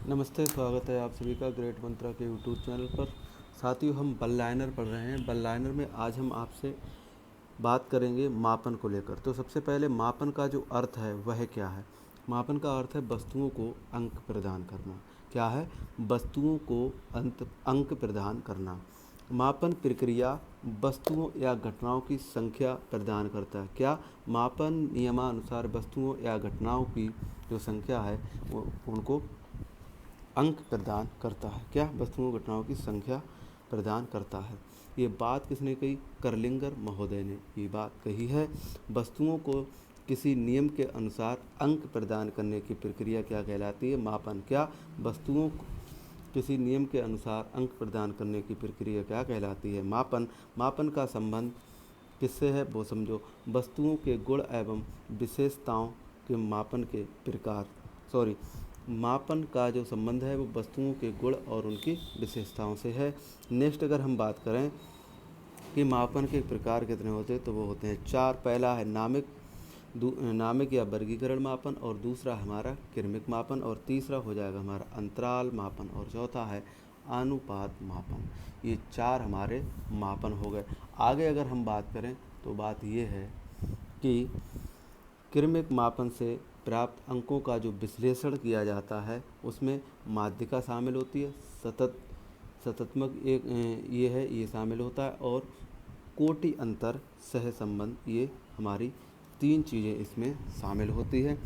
नमस्ते, स्वागत है आप सभी का ग्रेट मंत्रा के यूट्यूब चैनल पर। साथियों, हम बल लाइनर पढ़ रहे हैं। बल लाइनर में आज हम आपसे बात करेंगे मापन को लेकर। तो सबसे पहले मापन का जो अर्थ है वह क्या है। मापन का अर्थ है वस्तुओं को अंक प्रदान करना। क्या है? वस्तुओं को अंक प्रदान करना। मापन प्रक्रिया वस्तुओं या घटनाओं की संख्या प्रदान करता है। क्या? मापन नियमानुसार वस्तुओं या घटनाओं की जो संख्या है वो उनको अंक प्रदान करता है। क्या? वस्तुओं घटनाओं की संख्या प्रदान करता है। ये बात किसने कही? करलिंगर महोदय ने ये बात कही है। वस्तुओं को किसी नियम के अनुसार अंक प्रदान करने की प्रक्रिया क्या कहलाती है? मापन। क्या? वस्तुओं को किसी नियम के अनुसार अंक प्रदान करने की प्रक्रिया क्या कहलाती है? मापन। मापन का संबंध किससे है वो समझो। वस्तुओं के गुण एवं विशेषताओं के मापन के प्रकार मापन का जो संबंध है वो वस्तुओं के गुण और उनकी विशेषताओं से है। नेक्स्ट अगर हम बात करें कि मापन के प्रकार कितने होते हैं तो वो होते हैं 4। पहला है नामिक या वर्गीकरण मापन, और दूसरा हमारा क्रमिक मापन, और तीसरा हो जाएगा हमारा अंतराल मापन, और चौथा है अनुपात मापन। ये 4 हमारे मापन हो गए। आगे अगर हम बात करें तो बात ये है कि क्रमिक मापन से प्राप्त अंकों का जो विश्लेषण किया जाता है उसमें माध्यिका शामिल होती है, सतत्मक ये शामिल होता है, और कोटि अंतर सहसंबंध, ये हमारी 3 चीज़ें इसमें शामिल होती है।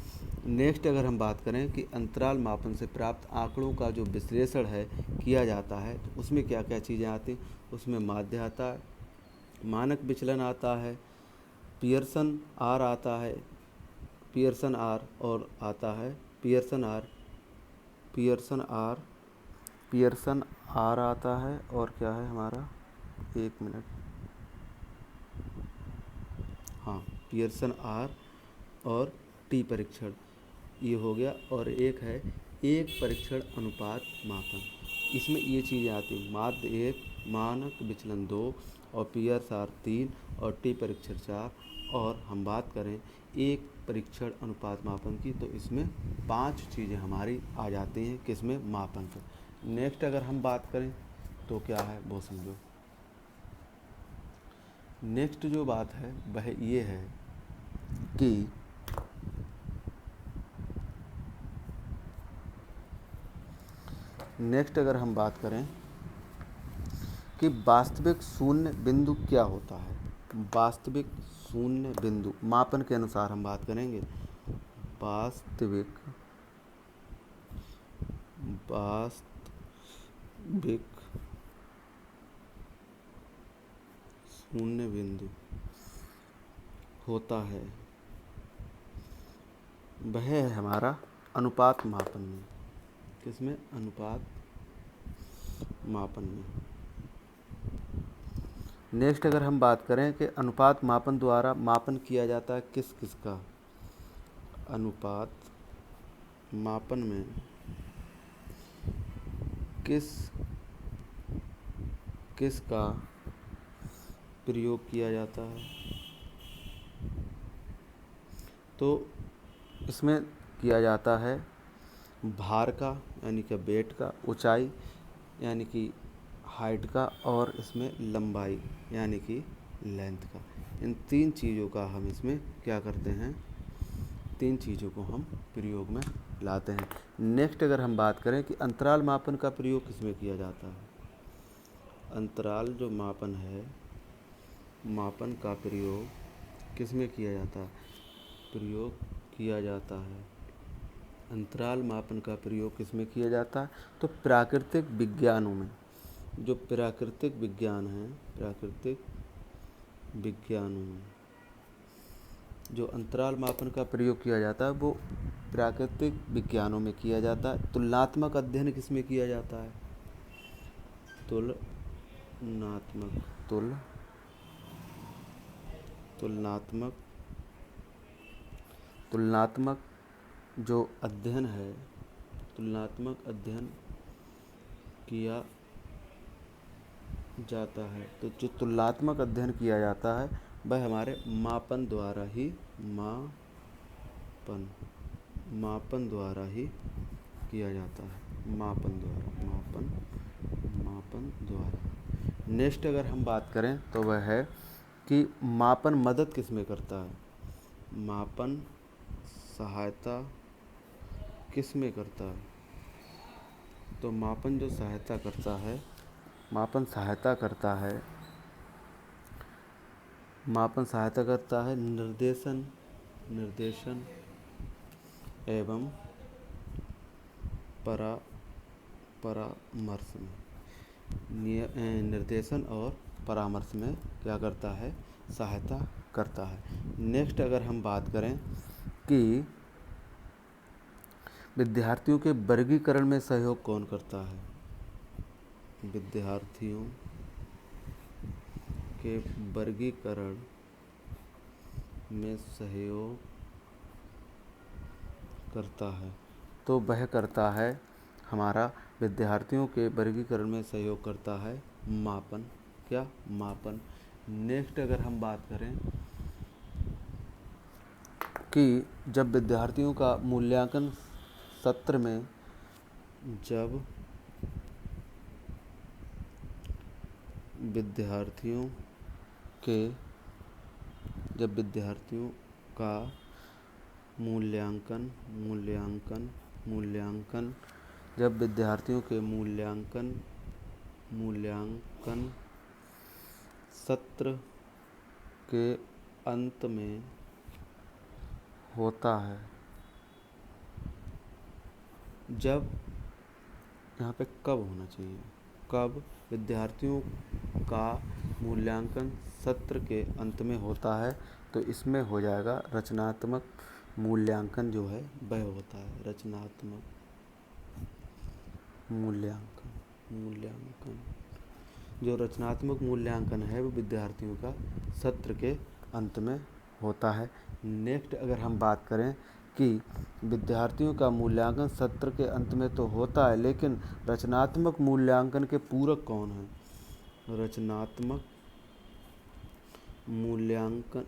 नेक्स्ट अगर हम बात करें कि अंतराल मापन से प्राप्त आंकड़ों का जो विश्लेषण है किया जाता है तो उसमें क्या क्या चीज़ें आती हैं। उसमें माध्य आता है, मानक विचलन आता है, पियर्सन आर आता है, पियर्सन आर, और आता है पियर्सन आर आता है, और क्या है हमारा, एक मिनट, हाँ, पियर्सन आर और टी परीक्षण, ये हो गया। और एक है एक परीक्षण अनुपात मापन। इसमें ये चीज़ें आती हैं, माध्य 1, मानक विचलन 2, और पियर्स आर 3, और टी परीक्षण 4। और हम बात करें एक परीक्षण अनुपात मापन की तो इसमें 5 चीज़ें हमारी आ जाती हैं किसमें? मापन पर। नेक्स्ट अगर हम बात करें तो क्या है वो समझो। नेक्स्ट जो बात है वह ये है कि नेक्स्ट अगर हम बात करें कि वास्तविक शून्य बिंदु क्या होता है। वास्तविक शून्य बिंदु मापन के अनुसार हम बात करेंगे। वास्तविक शून्य बिंदु होता है वह है हमारा अनुपात मापन में। किसमें? अनुपात मापन में। नेक्स्ट अगर हम बात करें कि अनुपात मापन द्वारा मापन किया जाता है किस किस का। अनुपात मापन में किस किस का प्रयोग किया जाता है, तो इसमें किया जाता है भार का यानी कि वेट का, ऊंचाई यानी कि हाइट का, और इसमें लंबाई यानी कि लेंथ का। इन 3 चीज़ों का हम इसमें क्या करते हैं, 3 चीज़ों को हम प्रयोग में लाते हैं। नेक्स्ट अगर हम बात करें कि अंतराल मापन का प्रयोग किसमें किया जाता है। अंतराल जो मापन है, मापन का प्रयोग किसमें किया जाता है? प्रयोग किया जाता है, अंतराल मापन का प्रयोग किसमें किया जाता है? तो प्राकृतिक विज्ञानों में। जो प्राकृतिक विज्ञान है, प्राकृतिक विज्ञानों में जो अंतराल मापन का प्रयोग किया जाता है वो प्राकृतिक विज्ञानों में किया जाता है। तुलनात्मक अध्ययन किसमें किया जाता है? तुलनात्मक जो अध्ययन है, तुलनात्मक अध्ययन किया जाता है। तो जो तुलनात्मक अध्ययन किया जाता है वह हमारे मापन द्वारा ही किया जाता है। मापन द्वारा, मापन द्वारा। नेक्स्ट अगर हम बात करें तो वह है कि मापन मदद किस में करता है, मापन सहायता किस में करता है। तो मापन जो सहायता करता है, मापन सहायता करता है, मापन सहायता करता है निर्देशन एवं परामर्श में, निर्देशन और परामर्श में क्या करता है, सहायता करता है। नेक्स्ट अगर हम बात करें कि विद्यार्थियों के वर्गीकरण में सहयोग कौन करता है, विद्यार्थियों के वर्गीकरण में सहयोग करता है, तो वह करता है हमारा, विद्यार्थियों के वर्गीकरण में सहयोग करता है मापन, क्या, मापन। नेक्स्ट अगर हम बात करें कि जब विद्यार्थियों का मूल्यांकन सत्र में, जब विद्यार्थियों का मूल्यांकन जब विद्यार्थियों के मूल्यांकन सत्र के अंत में होता है, जब, यहाँ पे कब होना चाहिए, कब विद्यार्थियों का मूल्यांकन सत्र के अंत में होता है, तो इसमें हो जाएगा रचनात्मक मूल्यांकन जो है वह होता है, रचनात्मक मूल्यांकन। जो रचनात्मक मूल्यांकन है वो विद्यार्थियों का सत्र के अंत में होता है। नेक्स्ट अगर हम बात करें कि विद्यार्थियों का मूल्यांकन सत्र के अंत में तो होता है, लेकिन रचनात्मक मूल्यांकन के पूरक कौन हैं, रचनात्मक मूल्यांकन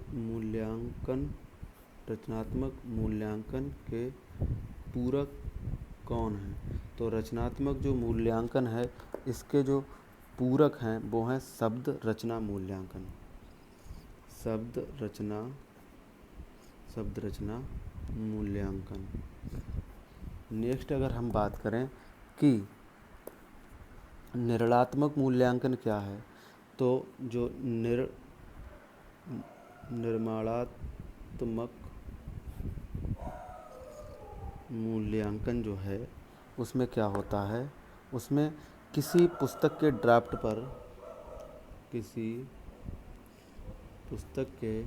के पूरक कौन हैं। तो रचनात्मक जो मूल्यांकन है इसके जो पूरक हैं वो हैं शब्द रचना मूल्यांकन, शब्द रचना मूल्यांकन। नेक्स्ट अगर हम बात करें कि निर्णयात्मक मूल्यांकन क्या है, तो जो निर्माणात्मक मूल्यांकन जो है उसमें क्या होता है, उसमें किसी पुस्तक के ड्राफ्ट पर, किसी पुस्तक के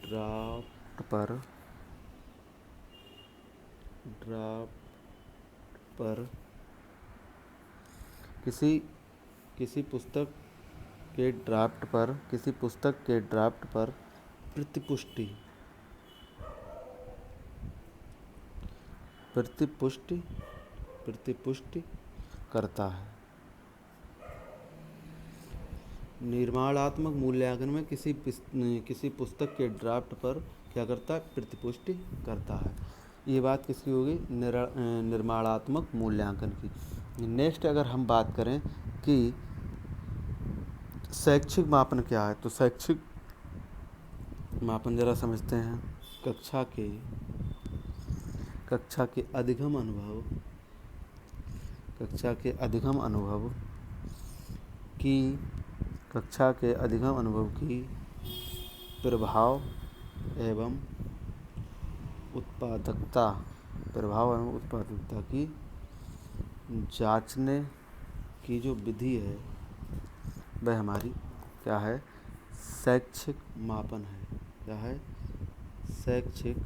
ड्राफ्ट पर किसी पुस्तक के ड्राफ्ट पर प्रतिपुष्टि करता है। निर्माणात्मक मूल्यांकन में किसी पुस्तक के ड्राफ्ट पर क्या करता है, प्रतिपुष्टि करता है। ये बात किसकी होगी, निर्माणात्मक मूल्यांकन की। नेक्स्ट अगर हम बात करें कि शैक्षिक मापन क्या है, तो शैक्षिक मापन जरा समझते हैं। कक्षा के अधिगम अनुभव की प्रभाव एवं उत्पादकता की जांचने की जो विधि है वह हमारी क्या है, शैक्षिक मापन है। क्या है, शैक्षिक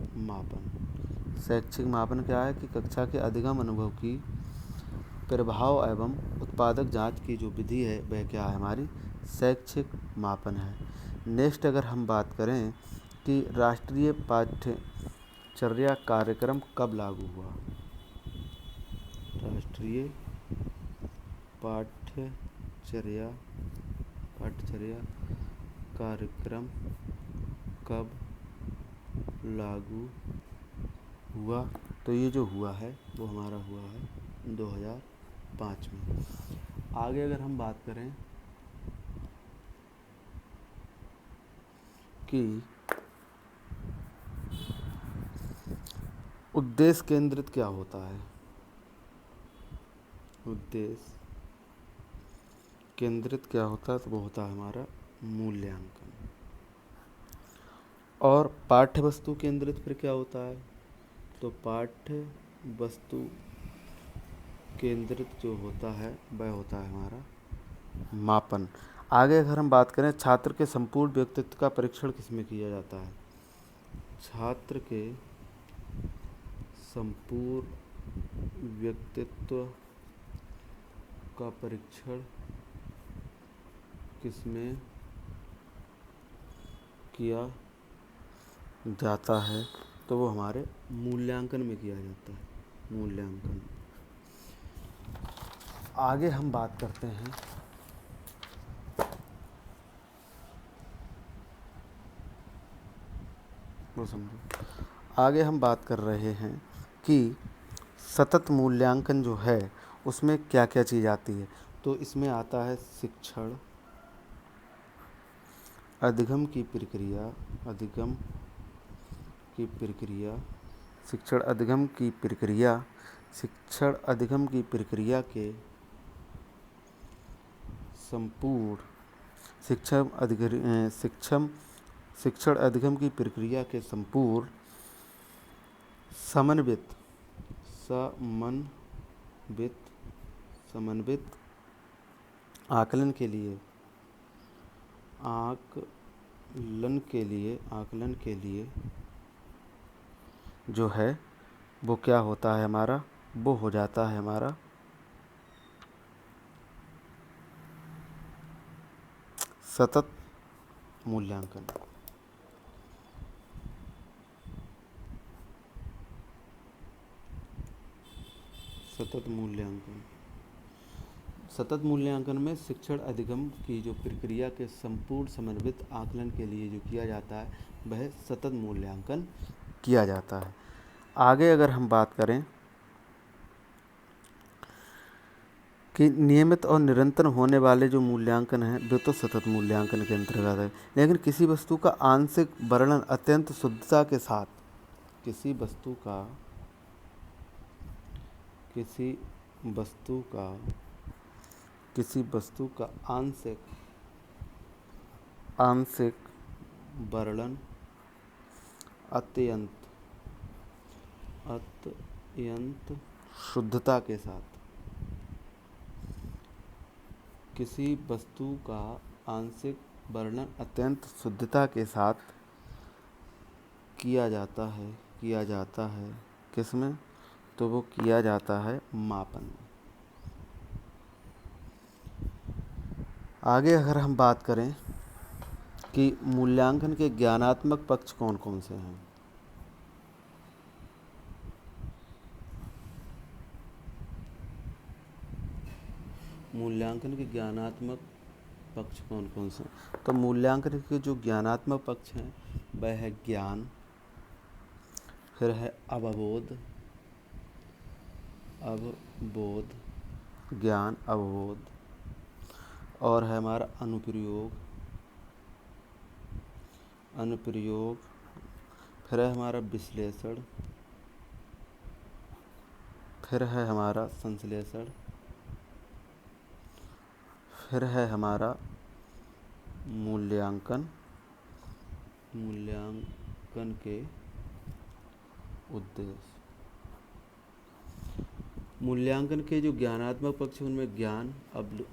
मापन क्या है कि कक्षा के अधिगम अनुभव की प्रभाव एवं उत्पादक जांच की जो विधि है वह क्या है, हमारी शैक्षिक मापन है। नेक्स्ट अगर हम बात करें कि राष्ट्रीय पाठ्यचर्या कार्यक्रम कब लागू हुआ, राष्ट्रीय पाठ्यचर्या कार्यक्रम कब लागू हुआ, तो ये जो हुआ है वो हमारा हुआ है 2005 में। आगे अगर हम बात करें कि उद्देश्य केंद्रित क्या होता है, उद्देश्य केंद्रित क्या होता है, तो वो होता है हमारा मूल्यांकन। और पाठ्य वस्तु केंद्रित फिर क्या होता है, तो पाठ्य वस्तु केंद्रित जो होता है वह होता है हमारा मापन। आगे अगर हम बात करें छात्र के संपूर्ण व्यक्तित्व का परीक्षण किसमें किया जाता है, छात्र के संपूर्ण व्यक्तित्व का परीक्षण किसमें किया जाता है, तो वो हमारे मूल्यांकन में किया जाता है, मूल्यांकन। आगे हम बात करते हैं वो समझो, आगे हम बात कर रहे हैं कि सतत मूल्यांकन जो है उसमें क्या क्या चीज़ आती है। तो इसमें आता है शिक्षण अधिगम की प्रक्रिया, अधिगम की प्रक्रिया, शिक्षण अधिगम की प्रक्रिया, शिक्षण अधिगम की प्रक्रिया के संपूर्ण शिक्षण अधिगम की प्रक्रिया के संपूर्ण समन्वित समन्वित आकलन के लिए जो है वो क्या होता है हमारा, वो हो जाता है हमारा सतत मूल्यांकन। सतत मूल्यांकन में शिक्षण अधिगम की जो प्रक्रिया के संपूर्ण समन्वित आकलन के लिए जो किया जाता है वह सतत मूल्यांकन किया जाता है। आगे अगर हम बात करें कि नियमित और निरंतर होने वाले जो मूल्यांकन हैं वे तो सतत मूल्यांकन के अंतर्गत है, लेकिन किसी वस्तु का आंशिक वर्णन अत्यंत शुद्धता के साथ, किसी वस्तु का आंशिक वर्णन अत्यंत शुद्धता के साथ, किसी वस्तु का आंशिक वर्णन अत्यंत शुद्धता के साथ किया जाता है किसमें, तो वो किया जाता है मापन में। आगे अगर हम बात करें कि मूल्यांकन के ज्ञानात्मक पक्ष कौन कौन से हैं, मूल्यांकन के ज्ञानात्मक पक्ष कौन कौन से, तो मूल्यांकन के जो ज्ञानात्मक पक्ष हैं वह है ज्ञान, फिर है ज्ञान अवबोध, और है हमारा अनुप्रयोग, फिर है हमारा विश्लेषण, फिर है हमारा संश्लेषण, फिर है हमारा मूल्यांकन के उद्देश्य। मूल्यांकन के जो ज्ञानात्मक पक्ष हैं उनमें ज्ञान,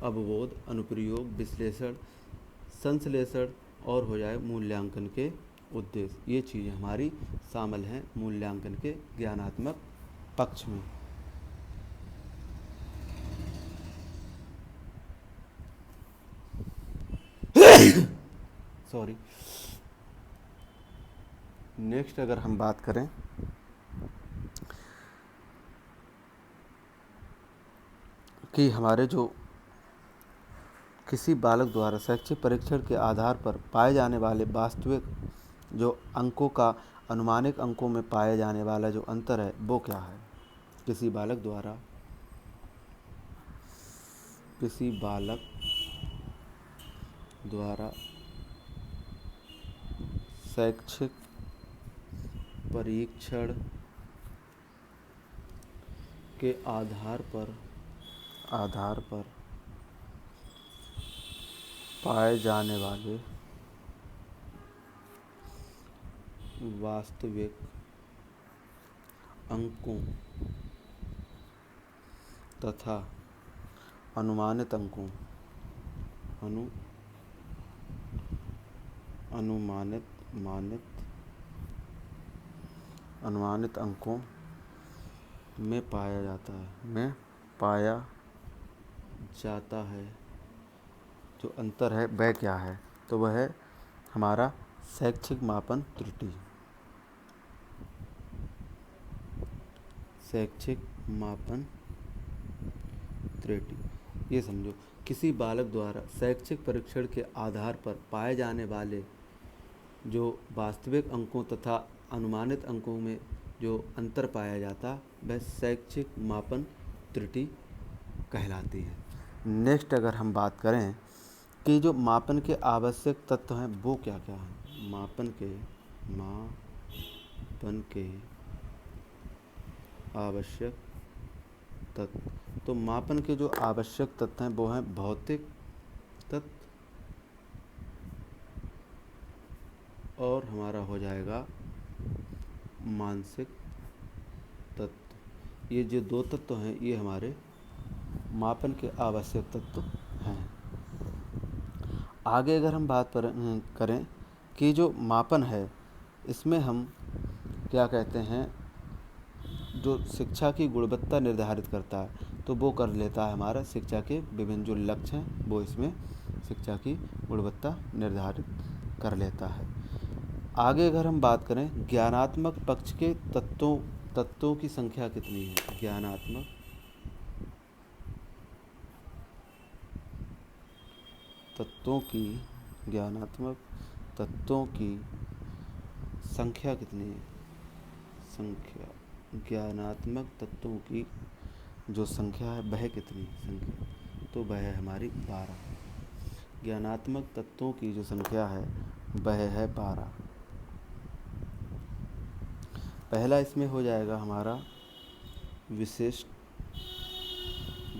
अवबोध, अनुप्रयोग, विश्लेषण, संश्लेषण और हो जाए मूल्यांकन के उद्देश्य। ये चीज़ें हमारी शामिल हैं मूल्यांकन के ज्ञानात्मक पक्ष में। सॉरी। नेक्स्ट अगर हम बात करें कि हमारे जो किसी बालक द्वारा शैक्षिक परीक्षण के आधार पर पाए जाने वाले वास्तविक जो अंकों का अनुमानिक अंकों में पाए जाने वाला जो अंतर है वो क्या है। किसी बालक द्वारा शैक्षिक परीक्षण के आधार पर पाए जाने वाले वास्तविक अंकों तथा अनुमानित अंकों में पाया जाता है जो अंतर है वह क्या है। तो वह है हमारा शैक्षिक मापन त्रुटि। ये समझो, किसी बालक द्वारा शैक्षिक परीक्षण के आधार पर पाए जाने वाले जो वास्तविक अंकों तथा अनुमानित अंकों में जो अंतर पाया जाता वह शैक्षिक मापन त्रुटि कहलाती है। नेक्स्ट अगर हम बात करें कि जो मापन के आवश्यक तत्व हैं वो क्या क्या हैं। मापन के आवश्यक तत्व, तो मापन के जो आवश्यक तत्व हैं वो हैं भौतिक तत्व और हमारा हो जाएगा मानसिक तत्व। ये जो दो तत्व हैं ये हमारे मापन के आवश्यक तत्व हैं। आगे अगर हम बात करें कि जो मापन है इसमें हम क्या कहते हैं, जो शिक्षा की गुणवत्ता निर्धारित करता है तो वो कर लेता है हमारा शिक्षा के विभिन्न जो लक्ष्य हैं वो इसमें शिक्षा की गुणवत्ता निर्धारित कर लेता है। आगे अगर हम बात करें ज्ञानात्मक पक्ष के तत्वों की संख्या कितनी है। ज्ञानात्मक तत्वों की संख्या कितनी है। ज्ञानात्मक तत्वों की जो संख्या है वह कितनी संख्या, तो वह है हमारी 12। ज्ञानात्मक तत्वों की जो संख्या है वह है 12। पहला इसमें हो जाएगा हमारा विशिष्ट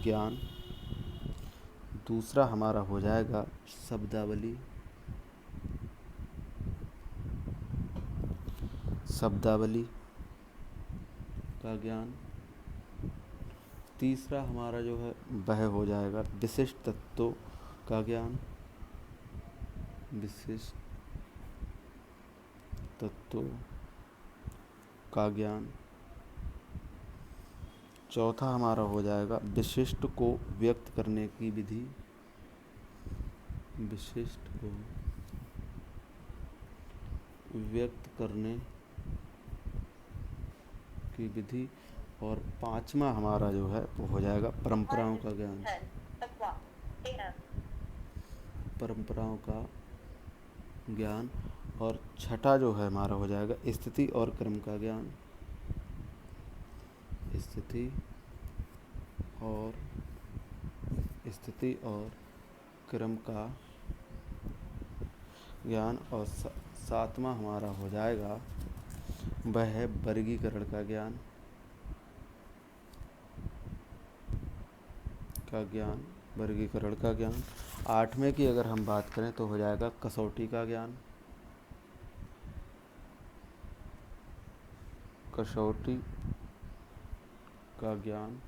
ज्ञान, दूसरा हमारा हो जाएगा शब्दावली का ज्ञान, तीसरा हमारा जो है वह हो जाएगा विशिष्ट तत्वों का ज्ञान, चौथा हमारा हो जाएगा विशिष्ट को व्यक्त करने की विधि, और पांचवा हमारा जो है वो हो जाएगा परंपराओं का ज्ञान, और छठा जो है हमारा हो जाएगा स्थिति और क्रम का ज्ञान, और सातवां हमारा हो जाएगा वह है वर्गीकरण का ज्ञान, आठवें की अगर हम बात करें तो हो जाएगा कसौटी का ज्ञान,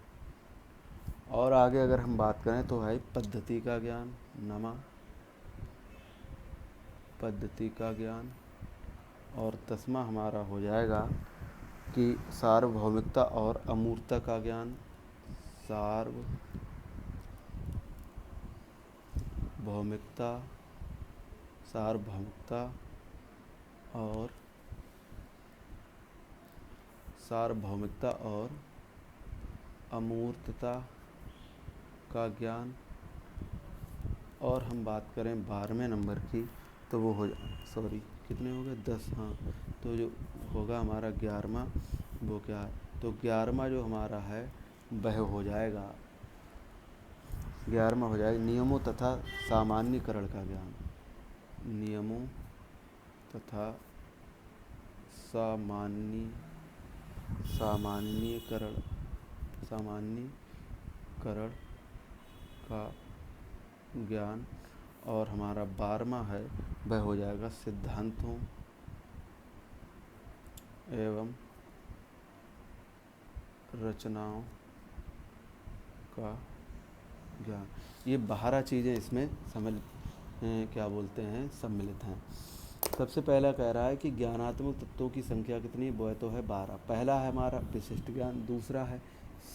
और आगे अगर हम बात करें तो है पद्धति का ज्ञान, और 10वां हमारा हो जाएगा कि सार्वभौमिकता और अमूर्तता का ज्ञान, सार्वभौमिकता और अमूर्तता का ज्ञान। और हम बात करें 12वें नंबर की तो वो कितने हो गए 10। हाँ, तो जो होगा हमारा 11वां, वो क्या है, तो 11वां जो हमारा है वह हो जाएगा 11वां हो जाएगा नियमों तथा सामान्यीकरण का ज्ञान। नियमों तथा सामान्यीकरण का ज्ञान। और हमारा 12वां है वह हो जाएगा सिद्धांतों एवं रचनाओं का ज्ञान। ये 12 चीज़ें इसमें सम्मिलित हैं। सबसे पहला कह रहा है कि ज्ञानात्मक तत्वों की संख्या कितनी, वह तो है 12। पहला है हमारा विशिष्ट ज्ञान, दूसरा है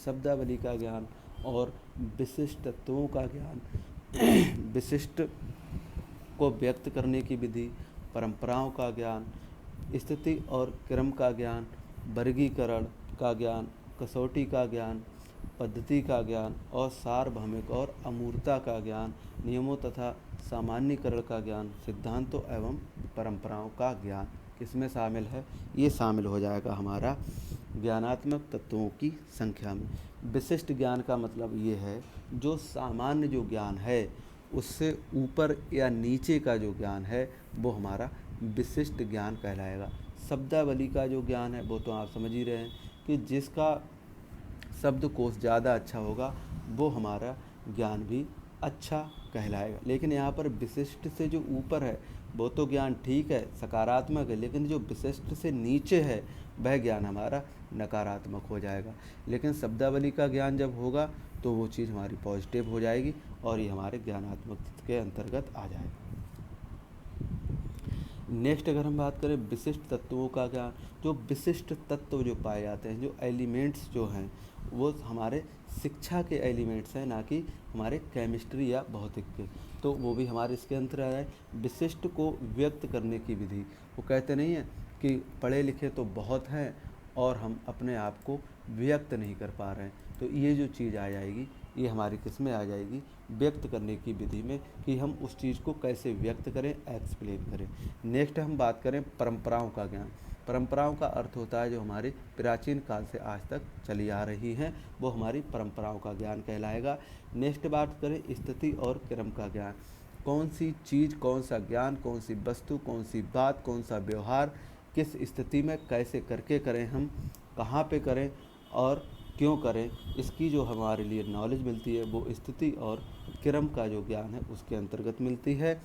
शब्दावली का ज्ञान और विशिष्ट तत्वों का ज्ञान, विशिष्ट को व्यक्त करने की विधि, परंपराओं का ज्ञान, स्थिति और क्रम का ज्ञान, वर्गीकरण का ज्ञान, कसौटी का ज्ञान, पद्धति का ज्ञान और सार्वभौमिक और अमूर्तता का ज्ञान, नियमों तथा सामान्यीकरण का ज्ञान, सिद्धांतों एवं परंपराओं का ज्ञान किसमें शामिल है, ये शामिल हो जाएगा हमारा ज्ञानात्मक तत्वों की संख्या में। विशिष्ट ज्ञान का मतलब ये है जो सामान्य जो ज्ञान है उससे ऊपर या नीचे का जो ज्ञान है वो हमारा विशिष्ट ज्ञान कहलाएगा। शब्दावली का जो ज्ञान है वो तो आप समझ ही रहे हैं कि जिसका शब्दकोश ज़्यादा अच्छा होगा वो हमारा ज्ञान भी अच्छा कहलाएगा। लेकिन यहाँ पर विशिष्ट से जो ऊपर है वो तो ज्ञान ठीक है, सकारात्मक है, लेकिन जो विशिष्ट से नीचे है वह ज्ञान हमारा नकारात्मक हो जाएगा। लेकिन शब्दावली का ज्ञान जब होगा तो वो चीज़ हमारी पॉजिटिव हो जाएगी और ये हमारे ज्ञानात्मक के अंतर्गत आ जाएगा। नेक्स्ट अगर हम बात करें विशिष्ट तत्वों का ज्ञान, जो विशिष्ट तत्व जो पाए जाते हैं, जो एलिमेंट्स जो हैं वो हमारे शिक्षा के एलिमेंट्स हैं, ना कि हमारे केमिस्ट्री या भौतिक के, तो वो भी हमारे इसके अंतर आ जाए। विशिष्ट को व्यक्त करने की विधि, वो कहते नहीं है कि पढ़े लिखे तो बहुत हैं और हम अपने आप को व्यक्त नहीं कर पा रहे हैं, तो ये जो चीज़ आ जाएगी ये हमारी किस में आ जाएगी, व्यक्त करने की विधि में, कि हम उस चीज़ को कैसे व्यक्त करें, एक्सप्लेन करें। नेक्स्ट हम बात करें परंपराओं का ज्ञान। परंपराओं का अर्थ होता है जो हमारी प्राचीन काल से आज तक चली आ रही हैं, वो हमारी परंपराओं का ज्ञान कहलाएगा। नेक्स्ट बात करें स्थिति और क्रम का ज्ञान। कौन सी चीज़, कौन सा ज्ञान, कौन सी वस्तु, कौन सी बात, कौन सा व्यवहार किस स्थिति में कैसे करके करें, हम कहाँ पे करें और क्यों करें, इसकी जो हमारे लिए नॉलेज मिलती है वो स्थिति और क्रम का जो ज्ञान है उसके अंतर्गत मिलती है।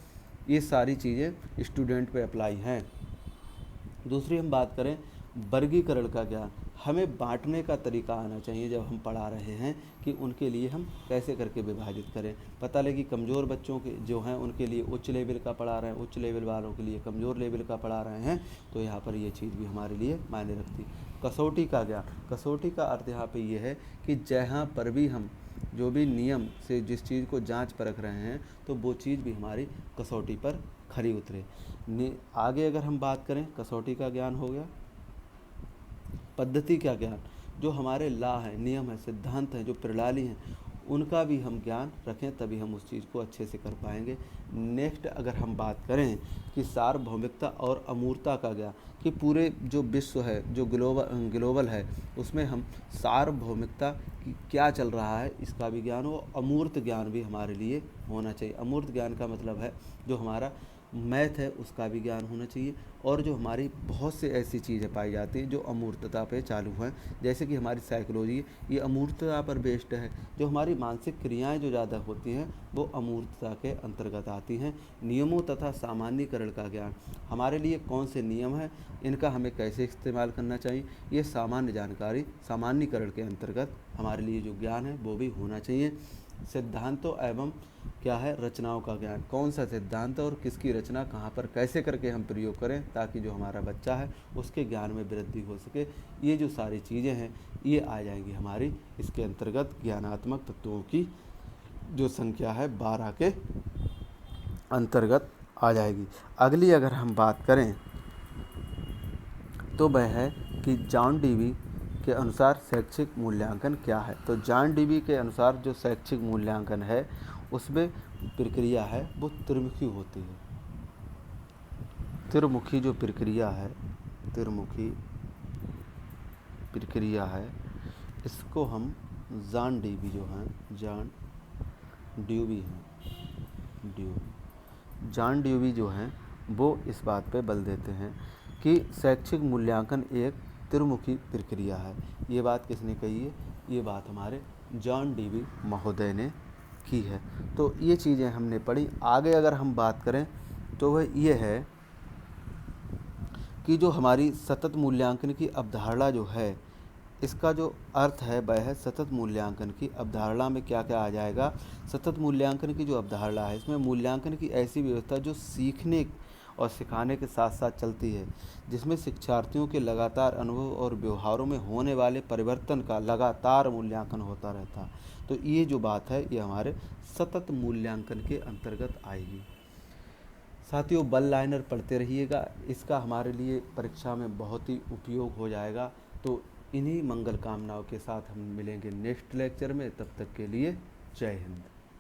ये सारी चीज़ें स्टूडेंट पे अप्लाई हैं। दूसरी हम बात करें वर्गीकरण का ज्ञान। हमें बांटने का तरीका आना चाहिए जब हम पढ़ा रहे हैं कि उनके लिए हम कैसे करके विभाजित करें। पता लगे कमज़ोर बच्चों के जो हैं उनके लिए उच्च लेवल का पढ़ा रहे हैं, उच्च लेवल वालों के लिए कमज़ोर लेवल का पढ़ा रहे हैं, तो यहाँ पर ये चीज़ भी हमारे लिए मायने रखती है। कसौटी का ज्ञान। कसौटी का अर्थ यहाँ पे ये है कि जहाँ पर भी हम जो भी नियम से जिस चीज़ को जांच परख रहे हैं तो वो चीज़ भी हमारी कसौटी पर खरी उतरे। आगे अगर हम बात करें, कसौटी का ज्ञान हो गया। पद्धति का ज्ञान, जो हमारे लॉ हैं, नियम हैं, सिद्धांत हैं, जो प्रणाली हैं, उनका भी हम ज्ञान रखें तभी हम उस चीज़ को अच्छे से कर पाएंगे। नेक्स्ट अगर हम बात करें कि सार्वभौमिकता और अमूर्तता का ज्ञान, कि पूरे जो विश्व है, जो ग्लोबल है, उसमें हम सार्वभौमिकता की क्या चल रहा है इसका भी ज्ञान हो। अमूर्त ज्ञान भी हमारे लिए होना चाहिए। अमूर्त ज्ञान का मतलब है जो हमारा मैथ है उसका भी ज्ञान होना चाहिए, और जो हमारी बहुत से ऐसी चीज़ें पाई जाती हैं जो अमूर्तता पे चालू हैं, जैसे कि हमारी साइकोलॉजी, ये अमूर्तता पर बेस्ड है। जो हमारी मानसिक क्रियाएं जो ज़्यादा होती हैं वो अमूर्तता के अंतर्गत आती हैं। नियमों तथा सामान्यीकरण का ज्ञान, हमारे लिए कौन से नियम हैं, इनका हमें कैसे इस्तेमाल करना चाहिए, ये सामान्य जानकारी सामान्यीकरण के अंतर्गत हमारे लिए जो ज्ञान है वो भी होना चाहिए। सिद्धांतों एवं क्या है, रचनाओं का ज्ञान, कौन सा सिद्धांत और किसकी रचना कहाँ पर कैसे करके हम प्रयोग करें ताकि जो हमारा बच्चा है उसके ज्ञान में वृद्धि हो सके। ये जो सारी चीज़ें हैं ये आ जाएंगी हमारी इसके अंतर्गत। ज्ञानात्मक तत्वों की जो संख्या है 12 के अंतर्गत आ जाएगी। अगली अगर हम बात करें तो वह है कि जॉन डीवी के अनुसार शैक्षिक मूल्यांकन क्या है। तो जॉन डीवी के अनुसार जो शैक्षिक मूल्यांकन है उसमें प्रक्रिया है वो त्रिमुखी होती है। त्रिमुखी जो प्रक्रिया है त्रिमुखी प्रक्रिया है, इसको हम जॉन डीवी जो हैं, जॉन ड्यूवी जॉन ड्यूवी जो हैं वो इस बात पे बल देते हैं कि शैक्षिक मूल्यांकन एक त्रिमुखी प्रक्रिया है। ये बात किसने कही है? ये बात हमारे जॉन डीवी महोदय ने की है। तो ये चीज़ें हमने पढ़ी। आगे अगर हम बात करें तो वह ये है कि जो हमारी सतत मूल्यांकन की अवधारणा जो है, इसका जो अर्थ है वह है सतत मूल्यांकन की अवधारणा में क्या क्या आ जाएगा। सतत मूल्यांकन की जो अवधारणा है, इसमें मूल्यांकन की ऐसी व्यवस्था जो सीखने और सिखाने के साथ साथ चलती है, जिसमें शिक्षार्थियों के लगातार अनुभव और व्यवहारों में होने वाले परिवर्तन का लगातार मूल्यांकन होता रहता। तो ये जो बात है ये हमारे सतत मूल्यांकन के अंतर्गत आएगी। साथियों, बल लाइनर पढ़ते रहिएगा, इसका हमारे लिए परीक्षा में बहुत ही उपयोग हो जाएगा। तो इन्हीं मंगल कामनाओं के साथ हम मिलेंगे नेक्स्ट लेक्चर में। तब तक के लिए जय हिंद।